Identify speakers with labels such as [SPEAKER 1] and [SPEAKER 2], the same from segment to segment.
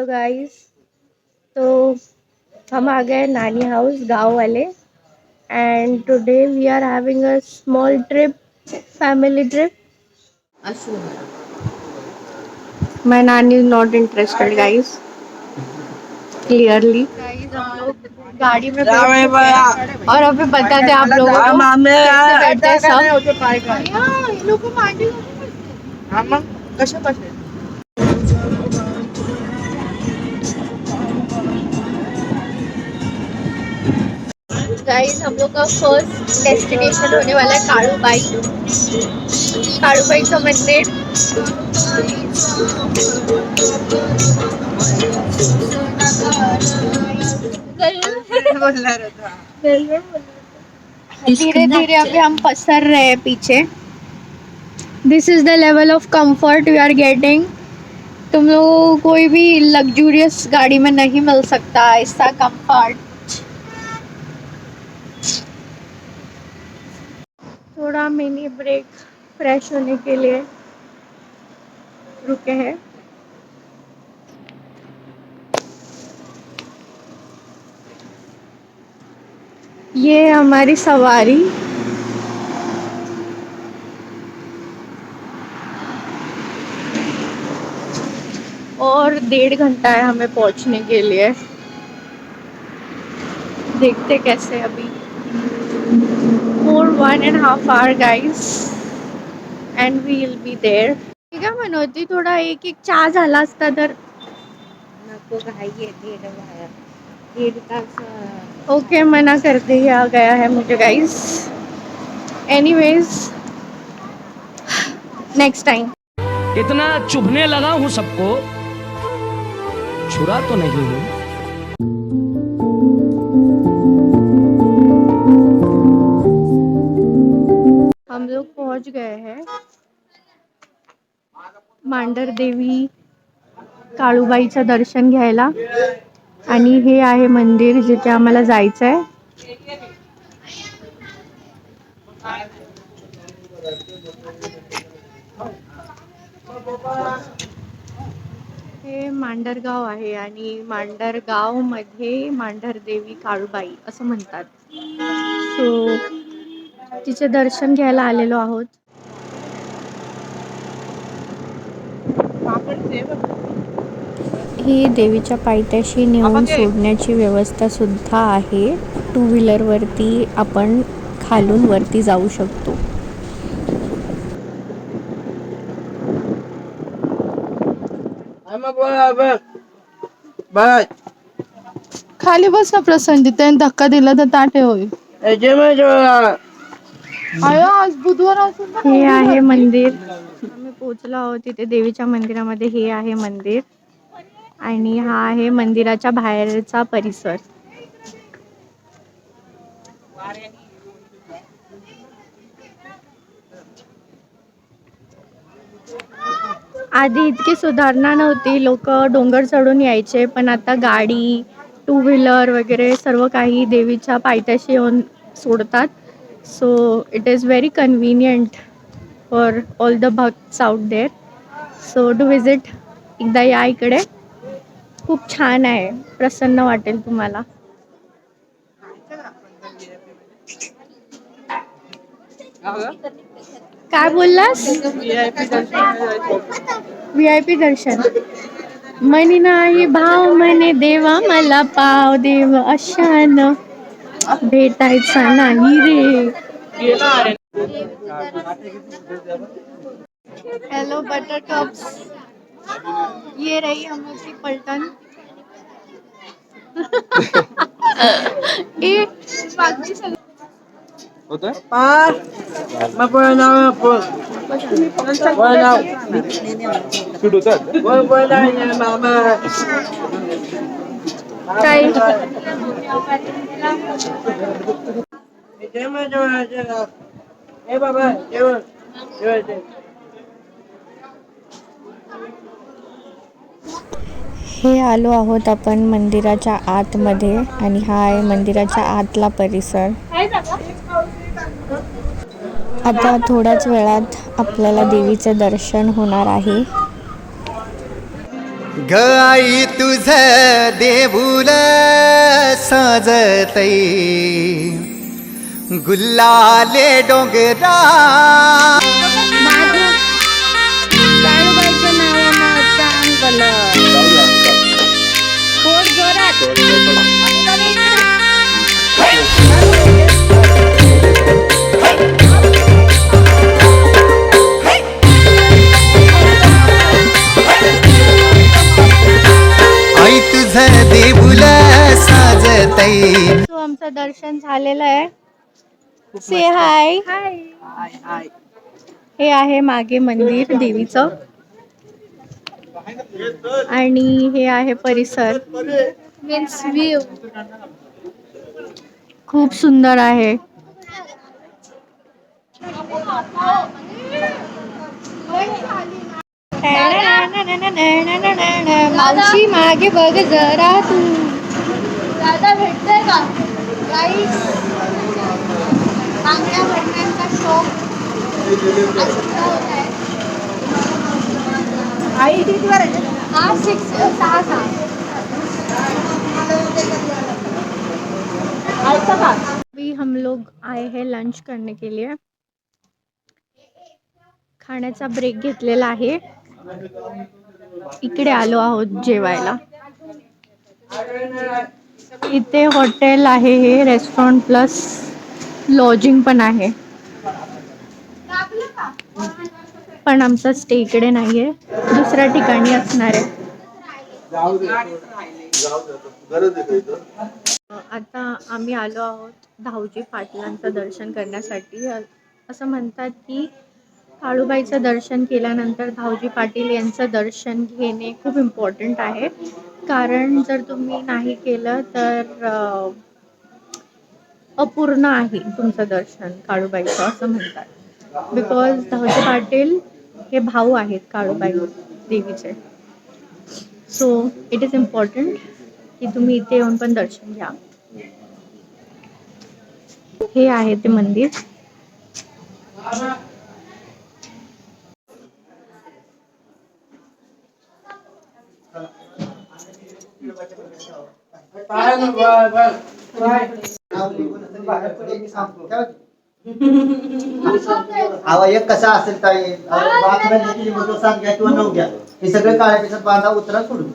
[SPEAKER 1] Guys, तो हम आ गए नानी house गांव वाले and today we are having a small trip, family trip. My nani is not interested guys, clearly. Guys हम लोग गाड़ी में बैठ चुके हैं और अभी बताते आप लोगों को कैसे बैठते हैं सब. गाइस हम लोग का फर्स्ट डेस्टिनेशन होने वाला है कालूबाई. कालूबाईचं मंदिर. धीरे धीरे अभी हम पसर रहे हैं पीछे. This is the level of comfort we are getting. तुम लोगों को कोई भी लग्जूरियस गाड़ी में नहीं मिल सकता ऐसा कंफर्ट. थोड़ा मिनी ब्रेक फ्रेश होने के लिए रुके हैं. ये हमारी सवारी. और 1.5 घंटा है हमें पहुंचने के लिए. देखते कैसे अभी. For 1.5 hours guys and we will be there. ठीक आहे मनोती, थोडा एक चहा झाला असता तर. ओके मना करते ही आ गया है मुझे गाइस. Anyways next time.
[SPEAKER 2] इतना चुभने लगा हूं सबको, छुरा तो नहीं हूं.
[SPEAKER 1] हम लोग पहुंच गए हैं मांढर देवी काळूबाईचं दर्शन घ्यायला. आणि हे आहे मंदिर जिथे आम्हाला जायचं आहे. हे मांढरगाव आहे आणि मांढरगाव मध्ये मांढर देवी काळूबाई असं म्हणतात. सो तिचे दर्शन घ्यायला आलेलो आहोत. ही देवीच्या पायथ्याशी नेऊन सोडण्याची व्यवस्था सुद्धा आहे. 2 व्हीलरवरती आपण खालून वरती जाऊ शकतो.
[SPEAKER 3] खाली बस ना प्रसंगी, त्याने धक्का दिला तर ताटे होईल. आज बुधवार असून
[SPEAKER 1] हे आहे मंदिर. आम्ही पोहोचलो आहोत तिथे देवीच्या मंदिरामध्ये. हे आहे मंदिर आणि हा आहे मंदिराच्या बाहेरचा परिसर. आधी इतकी सुधारणा नव्हती. लोक डोंगर चढून यायचे, पण आता गाडी, 2 व्हीलर वगैरे सर्व काही देवीच्या पायथ्याशी येऊन सोडतात. So it is very convenient for all the bhakts out there. So to visit. एकदा या इकडे, खूप छान आहे. प्रसन्न वाटेल तुम्हाला. काय बोललास? VIP दर्शन. मनी नाही भाव म्हणे देवा मला पाव देव अशान भेटायचा नाही रे. Hello butter cups. ये रही हम लोग की पलटन. ए
[SPEAKER 4] होतं मग नाव शूट होतात मामा
[SPEAKER 1] काय
[SPEAKER 4] बाबा जेवण जेवायचे.
[SPEAKER 5] हे आलो आहोत आपण मंदिराच्या आतमध्ये आणि हा आहे मंदिराच्या आतला परिसर. आता थोड्याच वेळात आपल्याला देवीचे दर्शन होणार आहे.
[SPEAKER 6] ग आई तुझ देऊल साजतई गुल्लाले डोंगरा
[SPEAKER 5] काळूबाईच्या नावानं चांगलं थोड जोरात
[SPEAKER 6] आई तुझ देऊल साजतई.
[SPEAKER 1] तो आमचं दर्शन झालेलं आहे. से हाय. हे आहे मागे मंदिर देवीचं आणि हे आहे परिसर.
[SPEAKER 3] Means view.
[SPEAKER 1] खूप सुंदर आहे. मावशी मागे बघ जरा तू.
[SPEAKER 3] दादा भेटतंय का गाईस? बांगड्या भरण्याचा शौक
[SPEAKER 4] आई किती वर आहे?
[SPEAKER 3] 6
[SPEAKER 1] अभी हम लोग आए हैं लंच करने के लिए. खाण्याचा ब्रेक घेतलेला आहे. इकडे आलो आहोत जेवायला. इथे हॉटेल आहे, हे रेस्टॉरंट प्लस लॉजिंग पण आहे. पण आमचा स्टे इकडे नाहीये, दुसऱ्या ठिकाणी असणार आहे. आता आम्ही आलो आहोत धावजी पाटलांचं दर्शन करण्यासाठी. असं म्हणतात की काळूबाईचं दर्शन केल्यानंतर धावजी पाटील यांचं दर्शन घेणे खूप इम्पॉर्टंट आहे. कारण जर तुम्ही नाही केलं तर अपूर्ण आहे तुमचं दर्शन काळूबाईचं असं म्हणतात. बिकॉज धावजी पाटील हे भाऊ आहेत काळूबाई देवीचे. सो इट इज इम्पॉर्टंट की तुम्ही इथे येऊन पण दर्शन घ्या. हे आहे ते मंदिर.
[SPEAKER 6] एक कसा असेल काय बातम्या 7 घ्या किंवा 9 घ्या, हे सगळं काळ्या पिसात बांधा उतरा सोडून.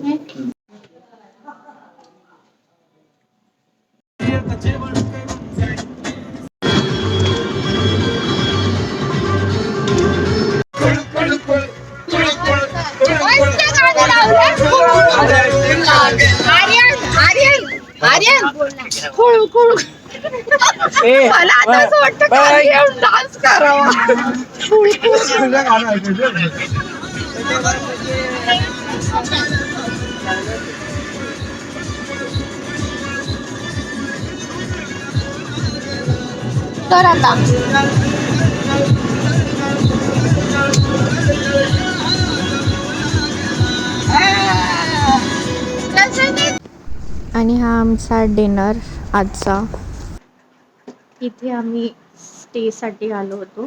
[SPEAKER 3] मला आता असं वाटतं खाली येऊन डान्स करावा. तर आता
[SPEAKER 5] आणि हा आमचा डिनर आजचा.
[SPEAKER 1] इथे आम्ही स्टेसाठी आलो होतो.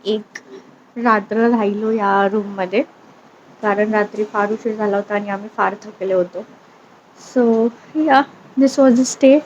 [SPEAKER 1] एक रात्र राहिलो या रूममध्ये, कारण रात्री फार उशीर झाला होता आणि आम्ही फार थकले होतो. सो या दिस वॉज अ स्टे.